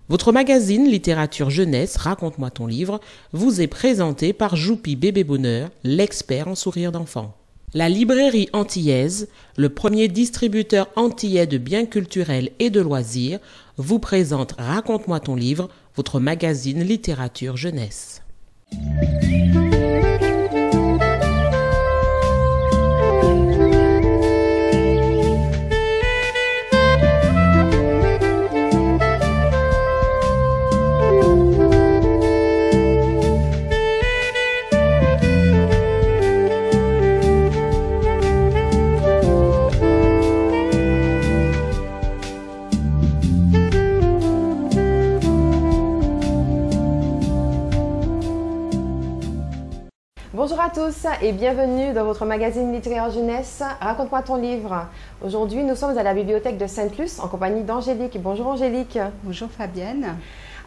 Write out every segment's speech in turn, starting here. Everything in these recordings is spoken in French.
Votre magazine Littérature Jeunesse, Raconte-moi ton livre, vous est présenté par Joupi Bébé Bonheur, l'expert en sourire d'enfant. La librairie antillaise, le premier distributeur antillais de biens culturels et de loisirs, vous présente Raconte-moi ton livre, votre magazine Littérature Jeunesse. Bonjour à tous et bienvenue dans votre magazine littéraire jeunesse Raconte-moi ton livre. Aujourd'hui, nous sommes à la bibliothèque de Sainte-Luce en compagnie d'Angélique. Bonjour Angélique. Bonjour Fabienne.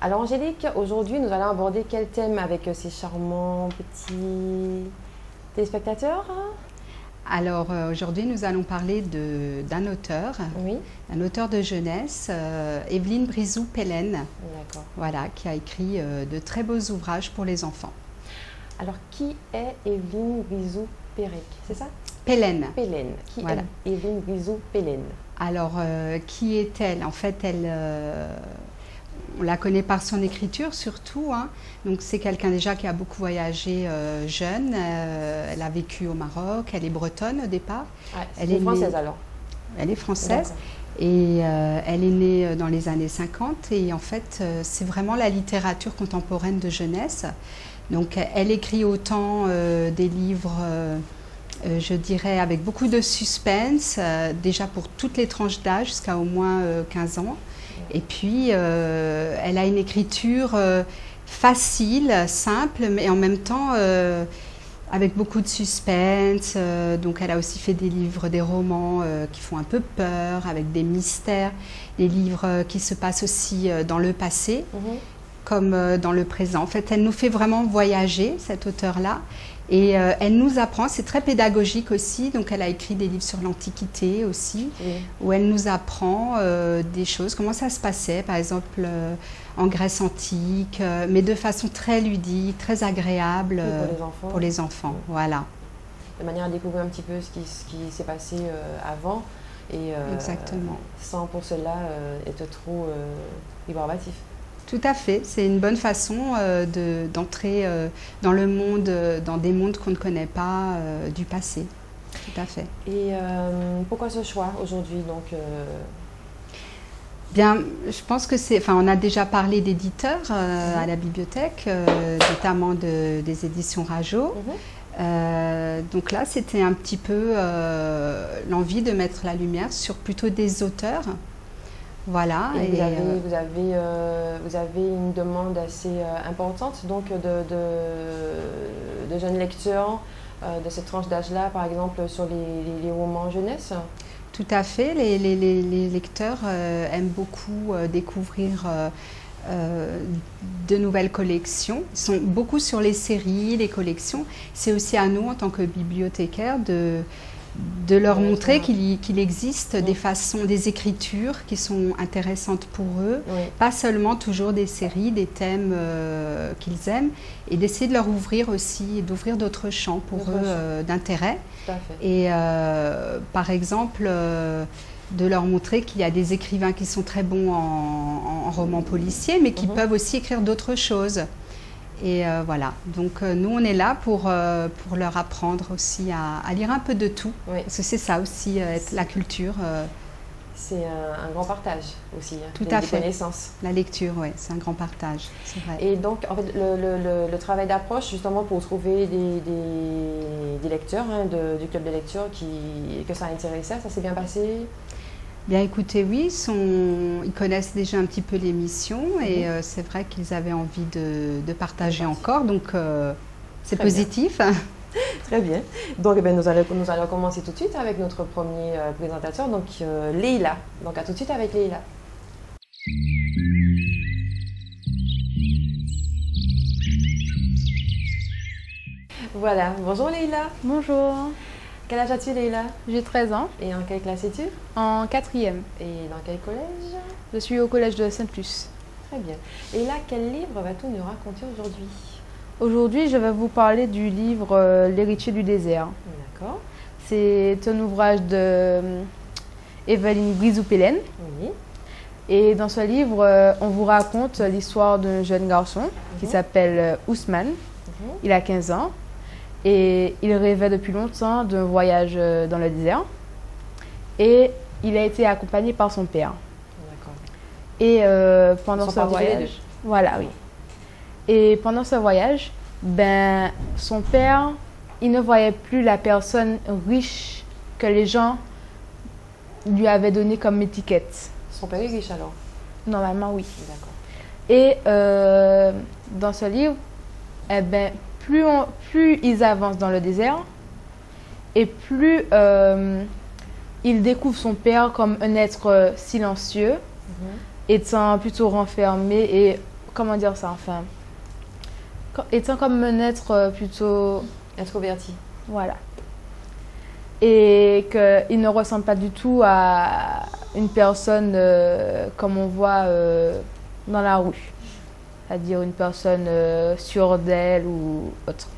Alors Angélique, aujourd'hui nous allons aborder quel thème avec ces charmants petits téléspectateurs? Alors aujourd'hui nous allons parler d'un auteur, Oui. un auteur de jeunesse, Évelyne Brizou-Pellène, voilà, qui a écrit de très beaux ouvrages pour les enfants. Alors, qui est Évelyne Brizou-Pellène, c'est ça? Pellène. Pellène. Qui voilà. est Évelyne Brizou-Pellène? Alors, qui est-elle? En fait, on la connaît par son écriture surtout. Hein. Donc, c'est quelqu'un déjà qui a beaucoup voyagé jeune. Elle a vécu au Maroc. Elle est bretonne au départ. Ah, elle est française alors? Elle est française. Et elle est née dans les années 50. Et en fait, c'est vraiment la littérature contemporaine de jeunesse. Donc, elle écrit autant des livres, je dirais, avec beaucoup de suspense, déjà pour toutes les tranches d'âge, jusqu'à au moins 15 ans. Et puis, elle a une écriture facile, simple, mais en même temps avec beaucoup de suspense. Donc, elle a aussi fait des livres, des romans qui font un peu peur, avec des mystères, des livres qui se passent aussi dans le passé. Comme dans le présent. En fait, elle nous fait vraiment voyager, cette auteure-là. Et elle nous apprend, c'est très pédagogique aussi, donc elle a écrit des livres sur l'Antiquité aussi, où elle nous apprend des choses, comment ça se passait, par exemple en Grèce antique, mais de façon très ludique, très agréable pour les enfants. Voilà. De manière à découvrir un petit peu ce qui s'est passé avant, et exactement. Sans pour cela être trop rébarbatif. Tout à fait, c'est une bonne façon d'entrer dans le monde, dans des mondes qu'on ne connaît pas du passé. Tout à fait. Et pourquoi ce choix aujourd'hui donc Bien, je pense que c'est... Enfin, on a déjà parlé d'éditeurs à la bibliothèque, notamment des éditions Rajo. Donc là, c'était un petit peu l'envie de mettre la lumière sur plutôt des auteurs. Voilà. Et vous avez une demande assez importante donc de jeunes lecteurs de cette tranche d'âge-là, par exemple sur les romans jeunesse? Tout à fait. Les lecteurs aiment beaucoup découvrir de nouvelles collections. Ils sont beaucoup sur les séries, les collections. C'est aussi à nous, en tant que bibliothécaires, de leur montrer qu'il existe des écritures qui sont intéressantes pour eux, pas seulement toujours des séries, des thèmes qu'ils aiment, et d'essayer de leur ouvrir aussi, d'ouvrir d'autres champs pour eux d'intérêt. Et par exemple, de leur montrer qu'il y a des écrivains qui sont très bons en romans policiers, mais qui peuvent aussi écrire d'autres choses. Et voilà, donc nous on est là pour leur apprendre aussi à lire un peu de tout, parce que c'est ça aussi, la culture. C'est un grand partage aussi, tout à fait. Des connaissances. La lecture, oui, c'est un grand partage, c'est vrai. Et donc, en fait, le travail d'approche, justement, pour trouver des lecteurs du club de lecture que ça intéressait, ça s'est bien passé? Bien écoutez, oui, ils connaissent déjà un petit peu l'émission et c'est vrai qu'ils avaient envie de partager encore, donc c'est positif. Très bien. Donc nous allons commencer tout de suite avec notre premier présentateur, donc Leïla. Donc à tout de suite avec Leïla. Voilà, bonjour Leïla. Bonjour. Quel âge as-tu, Leïla? J'ai 13 ans. Et en quelle classe es-tu? En 4e. Et dans quel collège? Je suis au collège de Sainte-Luce. Très bien. Et là, quel livre vas-tu nous raconter aujourd'hui? Aujourd'hui, je vais vous parler du livre L'héritier du désert. D'accord. C'est un ouvrage de Evelyne Guizou-Pelen. Oui. Et dans ce livre, on vous raconte l'histoire d'un jeune garçon qui s'appelle Ousmane. Il a 15 ans et il rêvait depuis longtemps d'un voyage dans le désert. Et il a été accompagné par son père. D'accord. Et pendant Ils sont ce partis tous les deux. voyage, voilà, oui. Et pendant ce voyage, ben, son père, il ne voyait plus la personne riche que les gens lui avaient donné comme étiquette. Son père est riche alors? Normalement, oui. D'accord. Et dans ce livre, eh ben, plus ils avancent dans le désert, et plus il découvre son père comme un être silencieux, étant plutôt renfermé et, comment dire ça, enfin, étant comme un être plutôt, Introverti. voilà. Et qu'il ne ressemble pas du tout à une personne comme on voit dans la rue, c'est-à-dire une personne sûre d'elle ou autre.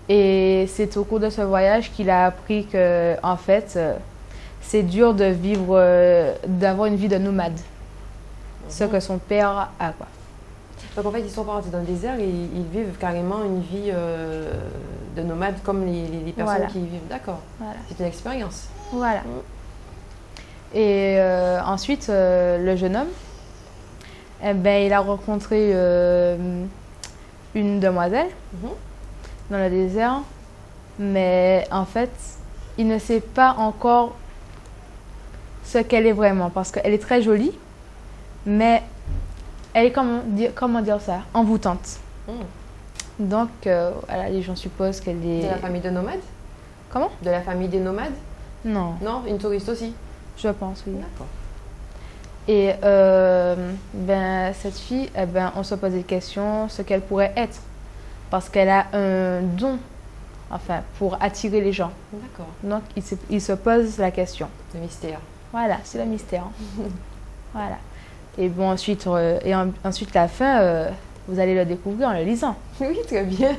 Et c'est au cours de ce voyage qu'il a appris que, en fait, c'est dur de vivre, d'avoir une vie de nomade. Ce que son père a, quoi. Donc en fait, ils sont partis dans le désert et ils vivent carrément une vie de nomade comme les personnes Voilà. qui y vivent. D'accord. Voilà. C'est une expérience. Voilà. Et ensuite, le jeune homme, eh ben, il a rencontré une demoiselle dans le désert, mais en fait, il ne sait pas encore ce qu'elle est vraiment, parce qu'elle est très jolie, mais elle est, comment dire ça, envoûtante. Donc, voilà, les gens supposent qu'elle est... De la famille de nomades? Comment? De la famille des nomades? Non, Non, une touriste aussi? je pense, oui. D'accord. Et ben, cette fille, eh ben, on se posait des questions, ce qu'elle pourrait être. Parce qu'elle a un don, enfin, pour attirer les gens. D'accord. Donc, il se pose la question. Le mystère. Voilà, c'est le mystère. Voilà. Et bon, ensuite, ensuite la fin, vous allez le découvrir en le lisant. Oui, très bien.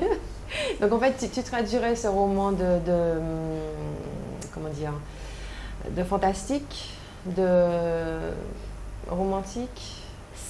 Donc en fait, tu traduirais ce roman comment dire, de fantastique, de romantique,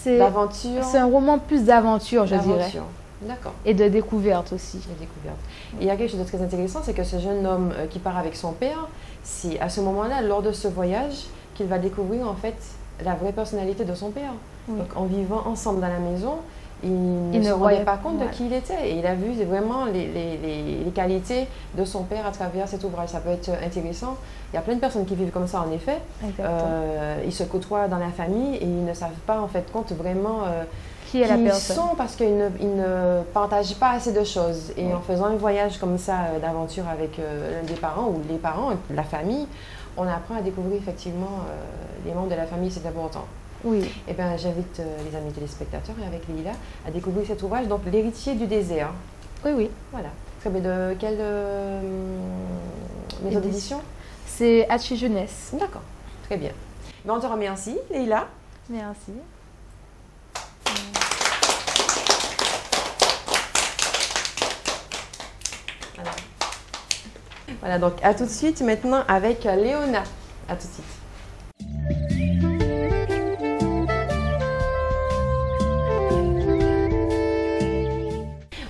d'aventure. C'est un roman plus d'aventure, je dirais. D'aventure. D'accord. Et de découverte aussi. De découverte. Et il y a quelque chose de très intéressant, c'est que ce jeune homme qui part avec son père, c'est à ce moment-là, lors de ce voyage, qu'il va découvrir en fait la vraie personnalité de son père. Oui. Donc en vivant ensemble dans la maison, il ne se rendait pas compte de voilà. qui il était. Et il a vu vraiment les qualités de son père à travers cet ouvrage. Ça peut être intéressant. Il y a plein de personnes qui vivent comme ça, en effet. Ils se côtoient dans la famille et ils ne savent pas en fait compte vraiment qui est la ils personne. sont parce qu'ils ne partagent pas assez de choses. Et en faisant un voyage comme ça d'aventure avec l'un des parents ou les parents, la famille, on apprend à découvrir effectivement les membres de la famille, c'est important. Oui. Eh bien, j'invite les amis téléspectateurs et avec Leïla à découvrir cet ouvrage, donc L'héritier du désert. Oui, oui. Voilà. Très bien. De quelle maison d'édition? C'est Hachi Jeunesse. D'accord. Très bien. Ben, on te remercie, Leïla. Merci. Voilà. Voilà, donc à tout de suite maintenant avec Léona. À tout de suite.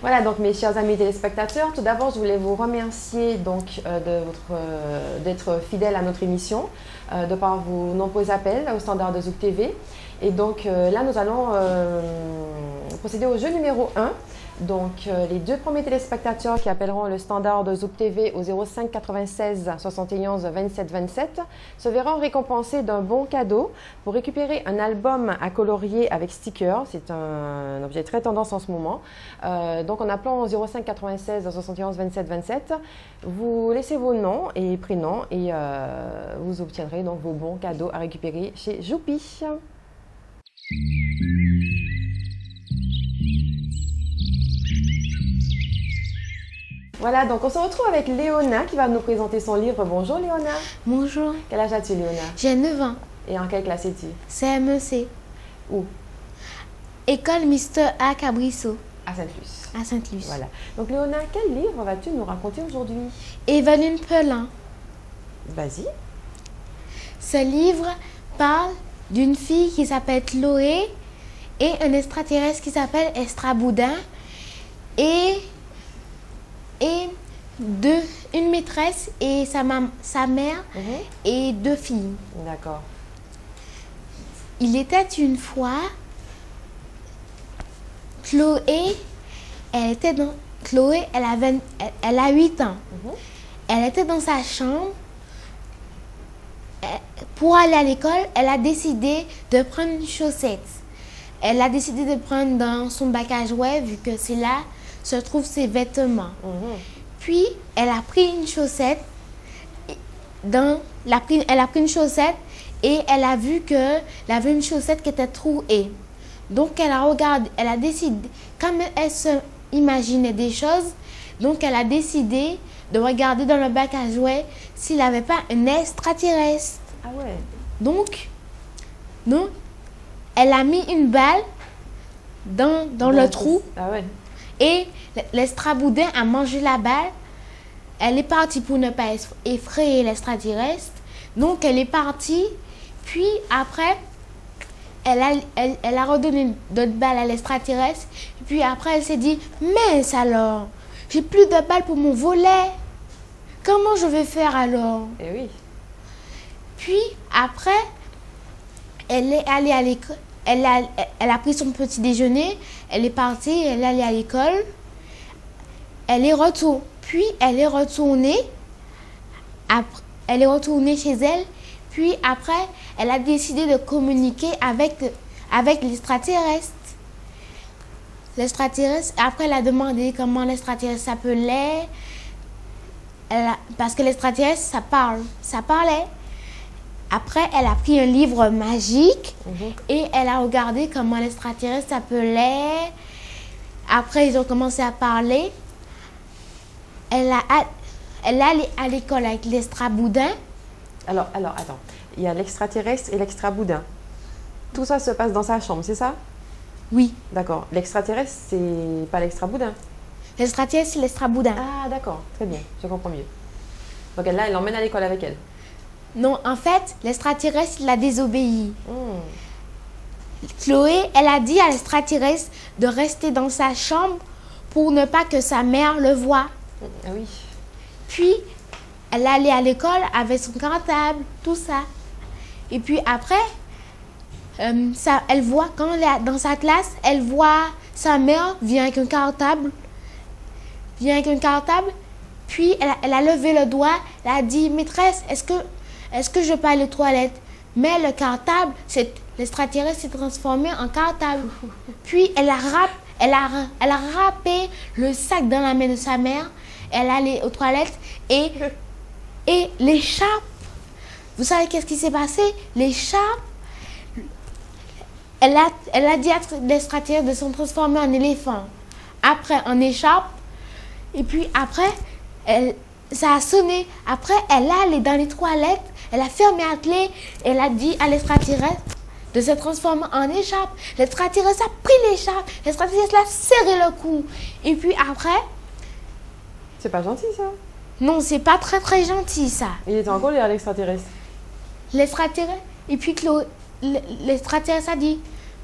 Voilà, donc mes chers amis téléspectateurs, tout d'abord je voulais vous remercier donc d'être fidèles à notre émission, de par vos nombreux appels au standard de Zouk TV. Et donc là nous allons procéder au jeu numéro 1. Donc les deux premiers téléspectateurs qui appelleront le standard de Zouk TV au 05 96 71 27 27 se verront récompensés d'un bon cadeau pour récupérer un album à colorier avec sticker. C'est un objet très tendance en ce moment. Donc en appelant au 05 96 71 27 27, vous laissez vos noms et prénoms et vous obtiendrez donc vos bons cadeaux à récupérer chez Joupi. Voilà, donc on se retrouve avec Léona qui va nous présenter son livre. Bonjour Léona. Bonjour, Quel âge as-tu Léona? j'ai 9 ans. Et en quelle classe es-tu? C'est MEC Où? École Mister A Cabrisseau, À Sainte-Luce. à Sainte-Luce. Voilà. Donc Léona, quel livre vas-tu nous raconter aujourd'hui? Évelyne Pelin. Vas-y. Ce livre parle d'une fille qui s'appelle Chloé et un extraterrestre qui s'appelle Estraboudin et une maîtresse et sa mère et 2 filles. D'accord. Il était une fois, Chloé, elle a 8 ans. Elle était dans sa chambre. Pour aller à l'école, elle a décidé de prendre une chaussette. Elle a décidé de prendre dans son bac à jouets, vu que c'est là se trouvent ses vêtements. Puis, elle a pris une chaussette. Elle a pris une chaussette et elle a vu qu'elle avait une chaussette qui était trouée. Donc, elle a regardé, elle a décidé, comme elle se imaginait des choses, donc elle a décidé de regarder dans le bac à jouets s'il n'avait pas un extraterrestre. Ah ouais. Donc, elle a mis une balle dans le trou Ah ouais. et l'estraboudin a mangé la balle. Elle est partie pour ne pas effrayer l'extraterrestre. Donc, elle est partie. Puis, après, elle a redonné d'autres balles à l'extraterrestre. Puis, après, elle s'est dit, mince alors, j'ai plus de balles pour mon volet. Comment je vais faire alors? Eh oui. Puis, après, elle est allée à l'école. Elle a pris son petit déjeuner. Elle est partie, elle est allée à l'école. Elle est retournée. Puis, elle est retournée chez elle. Puis, après, elle a décidé de communiquer avec l'extraterrestre. L'extraterrestre, après, elle a demandé comment l'extraterrestre s'appelait. Parce que l'extraterrestre, ça parlait. Après, elle a pris un livre magique et elle a regardé comment l'extraterrestre s'appelait. Après, ils ont commencé à parler. Elle est allée à l'école avec l'estraboudin. Alors, attends. Il y a l'extraterrestre et l'extraboudin. Tout ça se passe dans sa chambre, c'est ça? Oui. D'accord. L'extraterrestre, c'est pas l'extraboudin? L'extraterrestre, c'est l'estraboudin. Ah, d'accord. Très bien. Je comprends mieux. Donc là, elle l'emmène à l'école avec elle. Non, en fait, l'extraterrestre, il a désobéi. Chloé, elle a dit à l'extraterrestre de rester dans sa chambre pour ne pas que sa mère le voie. Ah oui. Puis, elle est allée à l'école avec son cartable, tout ça. Et puis après, elle voit, quand elle est dans sa classe, elle voit sa mère vient avec un cartable. Puis, elle a levé le doigt, elle a dit, maîtresse, est-ce que je peux aller aux toilettes? Mais le cartable, l'extraterrestre s'est transformé en cartable. Puis, elle a râpé le sac dans la main de sa mère. Elle est allée aux toilettes et l'écharpe, vous savez qu'est-ce qui s'est passé? L'écharpe, elle a dit à l'extraterrestre de se transformer en éléphant. Après, en écharpe. Et puis après, ça a sonné. Après, elle est allée dans les toilettes. Elle a fermé la clé. Elle a dit à l'extraterrestre de se transformer en écharpe. L'extraterrestre a pris l'écharpe. L'extraterrestre a serré le cou. Et puis après... C'est pas gentil, ça? Non, c'est pas très très gentil, ça. Il était en colère, l'extraterrestre. L'extraterrestre... Et puis l'extraterrestre a dit,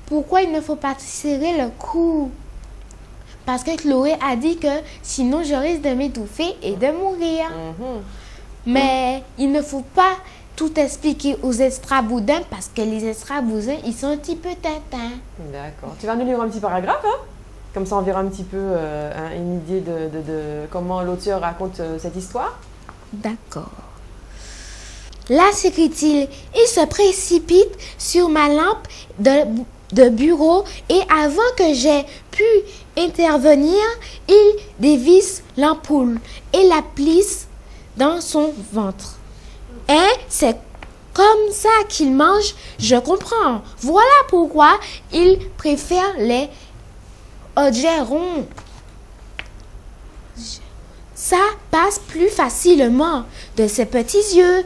pourquoi il ne faut pas serrer le cou? Parce que Chloé a dit que sinon je risque de m'étouffer et de mourir. Mais il ne faut pas tout expliquer aux extraboudins parce que les extraboudins, ils sont un petit peu tintins. D'accord. Tu vas nous lire un petit paragraphe, hein? Comme ça, on verra un petit peu une idée de comment l'auteur raconte cette histoire. D'accord. Là, s'écrit-il, il se précipite sur ma lampe de bureau et avant que j'aie pu intervenir, il dévisse l'ampoule et la plisse dans son ventre. Hein, c'est comme ça qu'il mange, je comprends. Voilà pourquoi il préfère les objets ronds. Ça passe plus facilement de ses petits yeux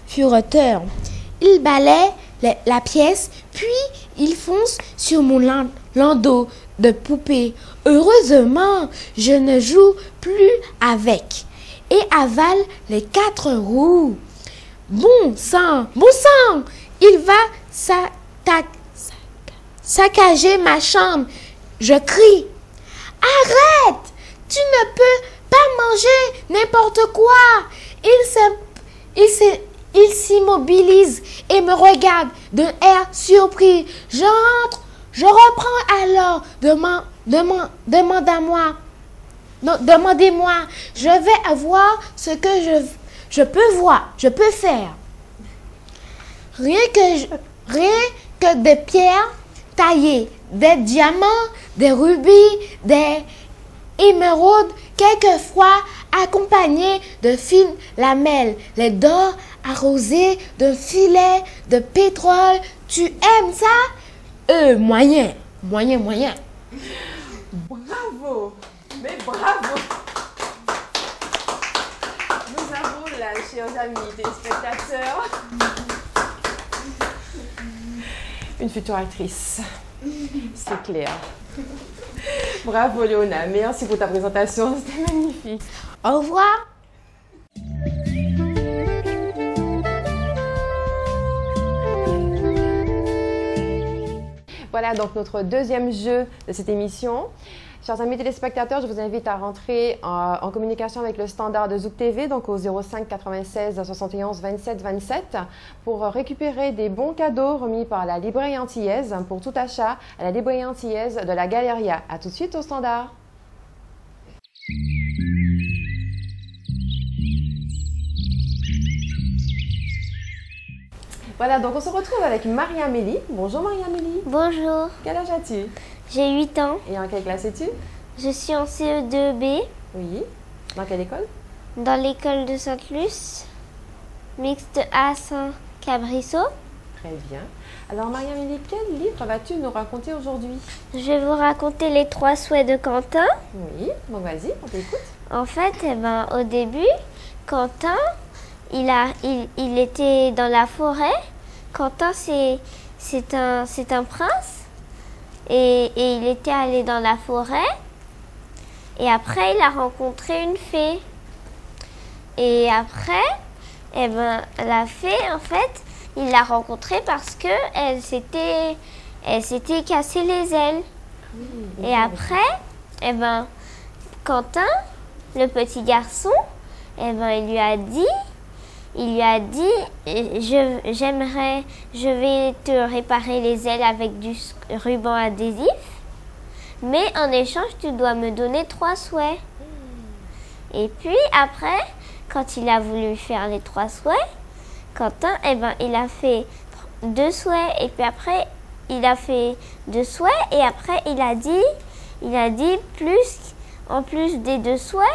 fureteurs. Il balaie la pièce, puis il fonce sur mon landau de poupée. Heureusement, je ne joue plus avec et avale les 4 roues. Bon sang, il va saccager ma chambre. Je crie. Arrête! Tu ne peux pas manger n'importe quoi. Il s'immobilise et me regarde d'un air surpris. J'entre, je reprends alors. Demandez-moi. Je vais voir ce que je peux faire. Rien que des pierres taillées, des diamants, des rubis, des émeraudes, quelquefois accompagnés de fines lamelles, les d'or arrosés d'un filet de pétrole. Tu aimes ça? Moyen. Bravo! Mais bravo! Nous avons là, chers amis téléspectateurs, une future actrice. C'est clair. Bravo Léona, merci pour ta présentation, c'était magnifique. Au revoir. Voilà donc notre deuxième jeu de cette émission. Chers amis téléspectateurs, je vous invite à rentrer en communication avec le standard de Zouk TV, donc au 05 96 71 27 27, pour récupérer des bons cadeaux remis par la librairie antillaise pour tout achat à la librairie antillaise de la Galeria. A tout de suite au standard. Voilà, donc on se retrouve avec Marie-Amélie. Bonjour Marie-Amélie. Bonjour, Quel âge as-tu? j'ai 8 ans. Et en quelle classe es-tu? Je suis en CE2B Oui. Dans quelle école? dans l'école de Sainte-Luce, mixte A Saint-Cabrisseau. Très bien. Alors Marie-Amélie, quel livre vas-tu nous raconter aujourd'hui? Je vais vous raconter les 3 souhaits de Quentin. Oui, bon vas-y, on t'écoute. En fait, au début, Quentin, il était dans la forêt. Quentin, c'est un prince. Et il était allé dans la forêt. Et après, il a rencontré une fée. Et après, la fée, en fait, il l'a rencontrée parce que elle s'était cassé les ailes. Et après, Quentin, le petit garçon, il lui a dit, je vais te réparer les ailes avec du ruban adhésif, mais en échange, tu dois me donner 3 souhaits. Et puis après, quand il a voulu faire les 3 souhaits, Quentin, il a fait 2 souhaits, et puis après, il a fait 2 souhaits, et après, il a dit en plus des 2 souhaits,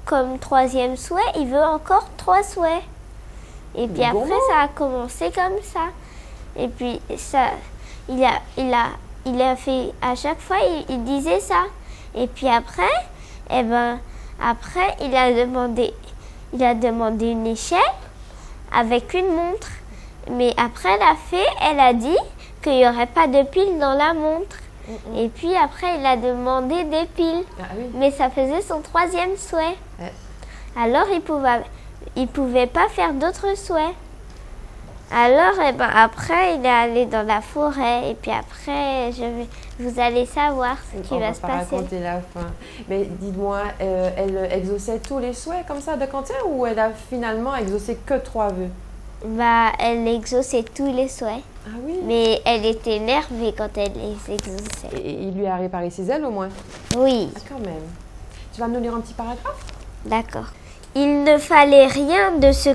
comme 3e souhait, il veut encore 3 souhaits. Et puis après, ça a commencé comme ça. Et puis, ça, il a fait, à chaque fois, il disait ça. Et puis après, après, il a demandé une échelle avec une montre. Mais après, la fée, elle a dit qu'il n'y aurait pas de piles dans la montre. Et puis après, il a demandé des piles. Ah, oui. Mais ça faisait son 3e souhait. Alors, il pouvait pas faire d'autres souhaits. Alors, après, il est allé dans la forêt. Et puis après, vous allez savoir ce qui va se passer. On va raconter la fin. Mais dites-moi, elle exauçait tous les souhaits comme ça de Quentin, ou elle a finalement exaucé que 3 vœux? Elle exauçait tous les souhaits. Ah oui? Mais elle était énervée quand elle les exauçait. Et il lui a réparé ses ailes au moins? Oui. Ah, quand même. Tu vas nous lire un petit paragraphe? D'accord. Il ne faisait rien de ce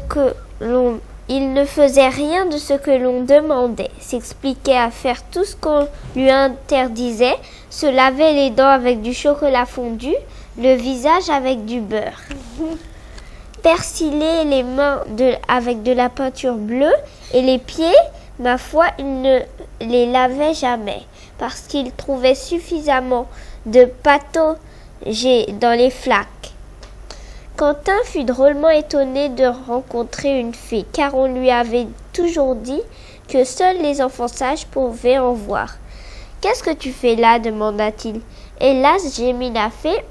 que l'on demandait, s'expliquait à faire tout ce qu'on lui interdisait, se laver les dents avec du chocolat fondu, le visage avec du beurre, persiller les mains avec de la peinture bleue et les pieds, ma foi, il ne les lavait jamais, parce qu'il trouvait suffisamment de patauger dans les flaques. Quentin fut drôlement étonné de rencontrer une fée, car on lui avait toujours dit que seuls les enfants sages pouvaient en voir. « Qu'est-ce que tu fais là » demanda-t-il. « Hélas, gémit la fée,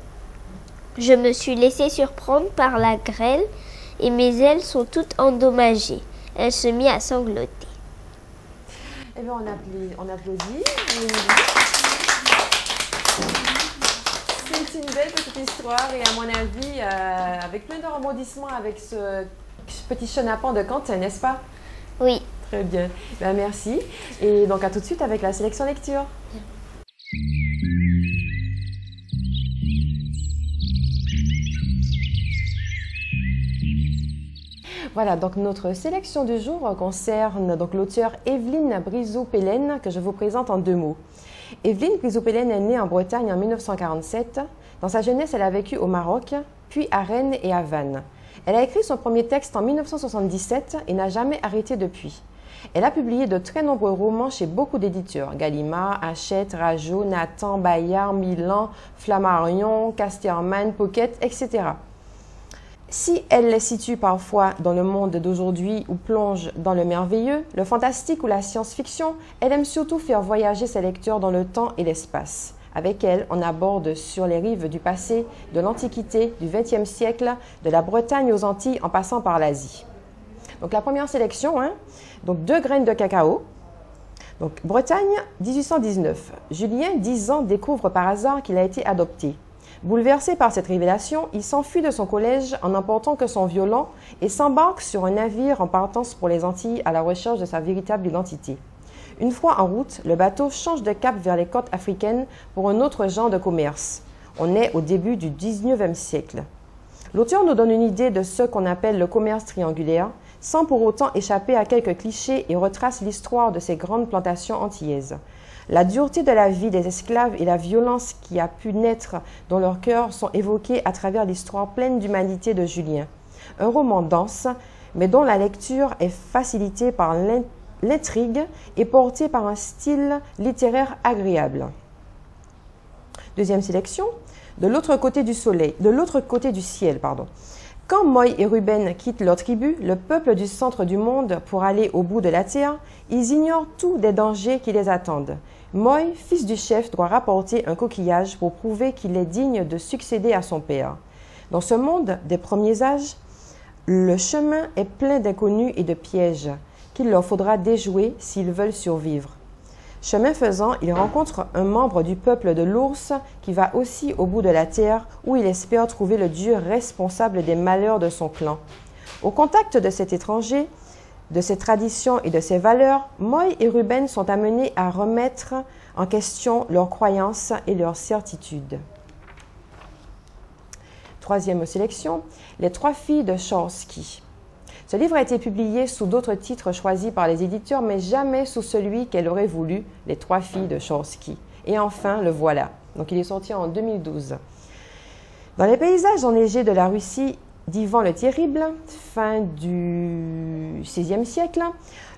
je me suis laissée surprendre par la grêle et mes ailes sont toutes endommagées. » Elle se mit à sangloter. Eh bien, on applaudit. C'est une belle petite histoire et à mon avis, avec plein de rebondissements avec ce petit chenapan de Quentin, n'est-ce pas? Oui. Très bien. Ben, merci. Et donc, à tout de suite avec la sélection lecture. Voilà, donc notre sélection du jour concerne l'auteure Evelyne Brizot-Pellène que je vous présente en 2 mots. Evelyne Brizot-Pellène est née en Bretagne en 1947. Dans sa jeunesse, elle a vécu au Maroc, puis à Rennes et à Vannes. Elle a écrit son premier texte en 1977 et n'a jamais arrêté depuis. Elle a publié de très nombreux romans chez beaucoup d'éditeurs, Gallimard, Hachette, Rajo, Nathan, Bayard, Milan, Flammarion, Casterman, Pocket, etc. Si elle les situe parfois dans le monde d'aujourd'hui ou plonge dans le merveilleux, le fantastique ou la science-fiction, elle aime surtout faire voyager ses lecteurs dans le temps et l'espace. Avec elle, on aborde sur les rives du passé, de l'Antiquité, du XXe siècle, de la Bretagne aux Antilles en passant par l'Asie. Donc la première sélection, donc 2 graines de cacao. Donc Bretagne, 1819. Julien, 10 ans, découvre par hasard qu'il a été adopté. Bouleversé par cette révélation, il s'enfuit de son collège en n'emportant que son violon et s'embarque sur un navire en partance pour les Antilles à la recherche de sa véritable identité. Une fois en route, le bateau change de cap vers les côtes africaines pour un autre genre de commerce. On est au début du 19e siècle. L'auteur nous donne une idée de ce qu'on appelle le commerce triangulaire, sans pour autant échapper à quelques clichés et retrace l'histoire de ces grandes plantations antillaises. La dureté de la vie des esclaves et la violence qui a pu naître dans leur cœur sont évoquées à travers l'histoire pleine d'humanité de Julien. Un roman dense, mais dont la lecture est facilitée par l'intrigue et portée par un style littéraire agréable. Deuxième sélection, de l'autre côté du ciel. Quand Moïse et Ruben quittent leur tribu, le peuple du centre du monde, pour aller au bout de la terre, ils ignorent tous des dangers qui les attendent. Moïse, fils du chef, doit rapporter un coquillage pour prouver qu'il est digne de succéder à son père. Dans ce monde des premiers âges, le chemin est plein d'inconnus et de pièges qu'il leur faudra déjouer s'ils veulent survivre. Chemin faisant, il rencontre un membre du peuple de l'ours qui va aussi au bout de la terre où il espère trouver le Dieu responsable des malheurs de son clan. Au contact de cet étranger, de ses traditions et de ses valeurs, Moïse et Ruben sont amenés à remettre en question leurs croyances et leurs certitudes. Troisième sélection, Les 3 filles de Chorsky. Ce livre a été publié sous d'autres titres choisis par les éditeurs, mais jamais sous celui qu'elle aurait voulu, Les 3 filles de Chorsky. Et enfin, le voilà. Donc, il est sorti en 2012. Dans les paysages enneigés de la Russie d'Ivan le Terrible, fin du XVIe siècle,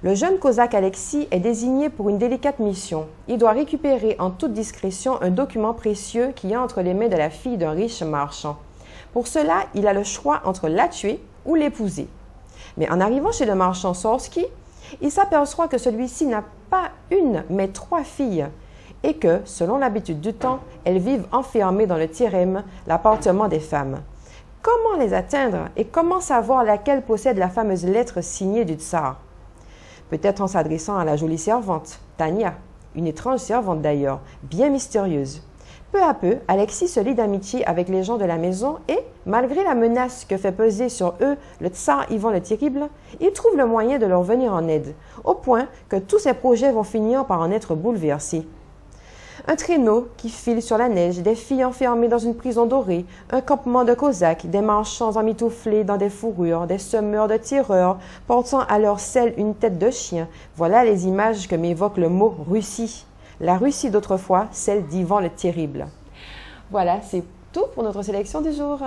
le jeune cosaque Alexis est désigné pour une délicate mission. Il doit récupérer en toute discrétion un document précieux qui est entre les mains de la fille d'un riche marchand. Pour cela, il a le choix entre la tuer ou l'épouser. Mais en arrivant chez le marchand Chorsky, il s'aperçoit que celui-ci n'a pas une, mais 3 filles, et que, selon l'habitude du temps, elles vivent enfermées dans le Tirem, l'appartement des femmes. Comment les atteindre et comment savoir laquelle possède la fameuse lettre signée du tsar? Peut-être en s'adressant à la jolie servante, Tania, une étrange servante d'ailleurs, bien mystérieuse. Peu à peu, Alexis se lie d'amitié avec les gens de la maison et, malgré la menace que fait peser sur eux le tsar Ivan le Terrible, il trouve le moyen de leur venir en aide, au point que tous ses projets vont finir par en être bouleversés. Un traîneau qui file sur la neige, des filles enfermées dans une prison dorée, un campement de cosaques, des marchands emmitouflés dans des fourrures, des semeurs de terreur, portant à leur selle une tête de chien. Voilà les images que m'évoque le mot Russie. La Russie d'autrefois, celle d'Ivan le Terrible. Voilà, c'est tout pour notre sélection du jour.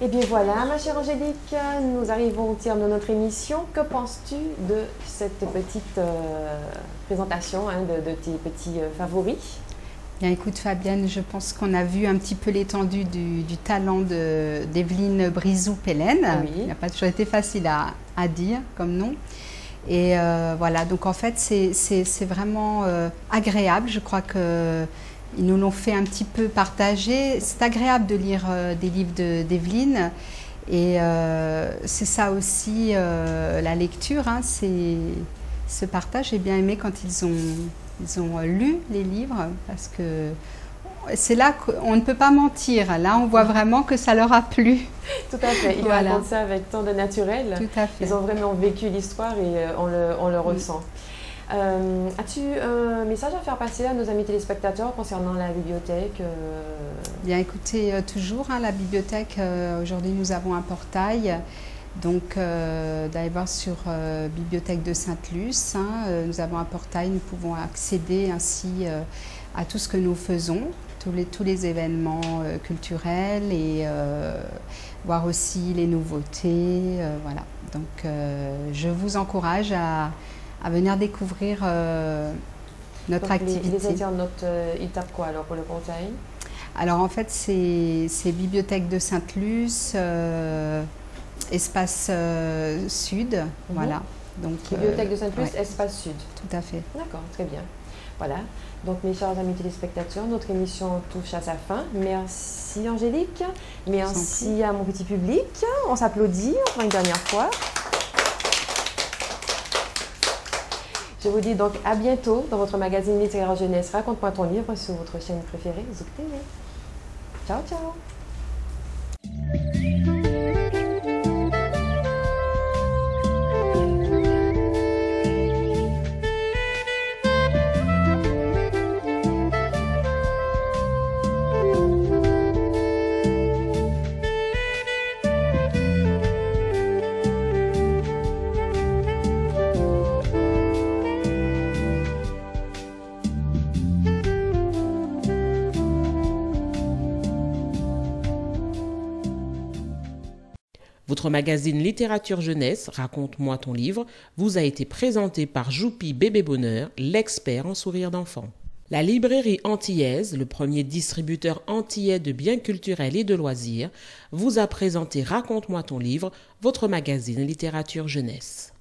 Et bien voilà, ma chère Angélique, nous arrivons au terme de notre émission. Que penses-tu de cette petite présentation de tes petits favoris? Bien, écoute Fabienne, je pense qu'on a vu un petit peu l'étendue du talent d'Evelyne Brizou-Pellen. Oui. Il n'a pas toujours été facile à dire comme nom. Et voilà, donc en fait c'est vraiment agréable. Je crois qu'ils nous l'ont fait un petit peu partager. C'est agréable de lire des livres d'Evelyne. Et c'est ça aussi la lecture, hein, c'est ce partage. J'ai bien aimé quand ils ont lu les livres, parce que c'est là qu'on ne peut pas mentir. Là, on voit vraiment que ça leur a plu. Tout à fait. Ils Voilà. racontent ça avec tant de naturel. Tout à fait. Ils ont vraiment vécu l'histoire et on le ressent. As-tu un message à faire passer à nos amis téléspectateurs concernant la bibliothèque Bien, écoutez, toujours, hein, la bibliothèque, aujourd'hui nous avons un portail. Donc, d'aller voir sur Bibliothèque de Sainte-Luce. Hein, nous avons un portail, nous pouvons accéder ainsi à tout ce que nous faisons, tous les événements culturels et voir aussi les nouveautés. Voilà. Donc, je vous encourage à venir découvrir notre activité. Les internautes, ils tapent quoi alors pour le portail? Alors, en fait, c'est Bibliothèque de Sainte-Luce. Espace Sud, voilà. Donc, Bibliothèque de Sainte-Luce, ouais. Espace Sud. Tout à fait. D'accord, très bien. Voilà. Donc, mes chers amis téléspectateurs, notre émission touche à sa fin. Merci Angélique. Merci à mon petit public. On s'applaudit enfin une dernière fois. Je vous dis donc à bientôt dans votre magazine littéraire jeunesse Raconte-moi ton livre sur votre chaîne préférée, Zouk TV. Ciao, ciao. Votre magazine littérature jeunesse, Raconte-moi ton livre, vous a été présenté par Joupi Bébé Bonheur, l'expert en sourire d'enfant. La librairie antillaise, le premier distributeur antillais de biens culturels et de loisirs, vous a présenté Raconte-moi ton livre, votre magazine littérature jeunesse.